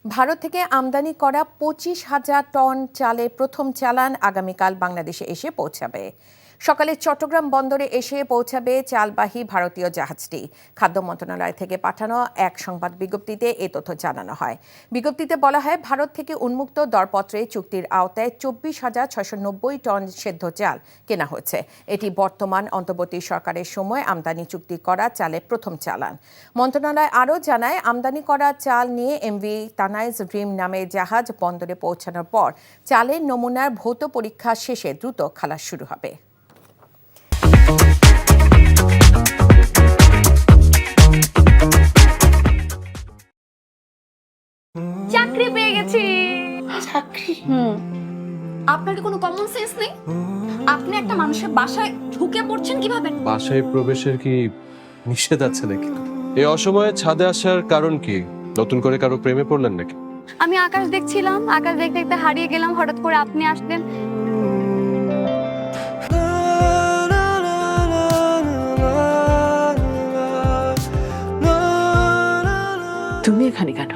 ভারত থেকে আমদানি করা 25,000 টন চালের প্রথম চালান আগামীকাল বাংলাদেশে এসে পৌঁছাবে। সকালে চট্টগ্রাম বন্দরে এসে পৌঁছাবে চালবাহী ভারতীয় জাহাজটি। খাদ্য মন্ত্রণালয় থেকে পাঠানো এক সংবাদ বিজ্ঞপ্তিতে এ তথ্য জানানো হয়। বিজ্ঞপ্তিতে বলা হয়, ভারত থেকে উন্মুক্ত দরপত্রে চুক্তির আওতায় 24,690 টন সেদ্ধ চাল কেনা হয়েছে। এটি বর্তমান অন্তর্বর্তী সরকারের সময় আমদানি চুক্তি করা চালের প্রথম চালান। মন্ত্রণালয় আরও জানায়, আমদানি করা চাল নিয়ে এমভি তানাইজ ড্রিম নামের জাহাজ বন্দরে পৌঁছানোর পর চালের নমুনার ভৌত পরীক্ষা শেষে দ্রুত খালাস শুরু হবে। চাকরি পেয়ে গেছি। চাকরি? আপনার কি কোনো কমন সেন্স নেই? আপনি একটা মানুষের বাসায় ঢুকে পড়ছেন কিভাবে? বাসায় প্রবেশের কি নিষেধ আছে নাকি? এই অসময়ে ছাদে আসার কারণ কি? নতুন করে কারো প্রেমে পড়লেন নাকি? আমি আকাশ দেখছিলাম, আকাশ দেখতে দেখতে হারিয়ে গেলাম, হঠাৎ করে আপনি আসলেন। তুমি এখানে কেন?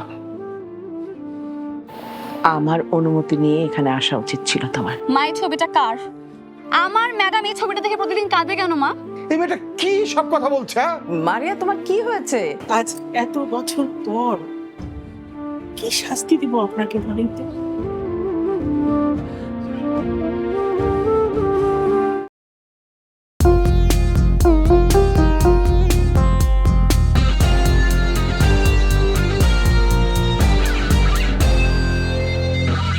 আমার অনুমতি নিয়ে এখানে আসা উচিত ছিল তোমার। মা, এই ছবিটা কার? আমার ম্যাডাম এই ছবিটা দেখে প্রতিদিন কাঁদে কেন মা? এই মেয়েটা কি সব কথা বলছে? মারিয়া, তোমার কি হয়েছে? আজ এত বছর পর কি শাস্তি দিব আপনাকে বলেন তো?